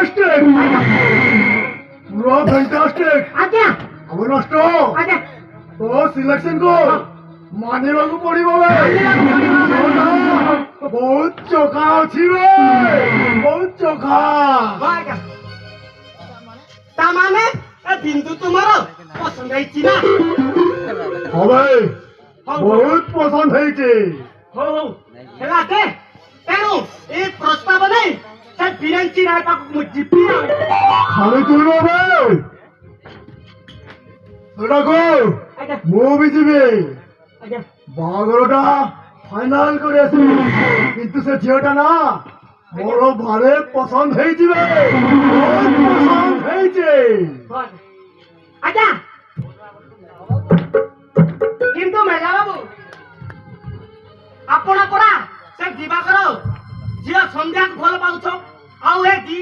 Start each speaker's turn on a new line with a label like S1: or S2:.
S1: fantastic. पूरा fantastic.
S2: ଆଜ୍ଞା
S1: अब नष्ट
S2: ଆଜ୍ଞା
S1: तो सिलेक्शन को माने वाला पड़ी बाबे बहुत चोखा अच्छी बे बहुत चोखा
S2: ଆଜ୍ଞା ତା ମାନେ ଏ ବିନ୍ଦୁ ତୁମର ପସନ୍ଦ ହେଇଛି ନା
S1: हाँ भाई
S2: ହଉ
S1: बहुत पसंद है जी
S2: ହଉ ହଉ ହେଲା ଯେ ତେଣୁ ଏ ପ୍ରସ୍ତାବ ନେଇ ସେ ବିରଞ୍ଚି ରାୟ ପାଖକୁ ମୁଁ ଯିବି ଆଉ
S1: खाली तू बाबे ସେଟା को
S2: ଆଜ୍ଞା
S1: ମୁଁ ବି ଯିବି
S2: ଆଜ୍ଞା
S1: ବାହାଘରଟା ଫାଇନାଲ କରି ଆସିବି କିନ୍ତୁ ସେ ଝିଅଟା ନା ମୋର ଭାରି ପସନ୍ଦ ହେଇଛି ବେ ବହୁତ ପସନ୍ଦ ହେଇଛି
S2: ଆଜ୍ଞା କିନ୍ତୁ ମେଲା ବାବୁ ଆପଣ ପରା ସେ ଦିବାକର ଝିଅ ସନ୍ଧ୍ୟାକୁ ଭଲ ପାଉଛ ଆଉ ଏ ଦି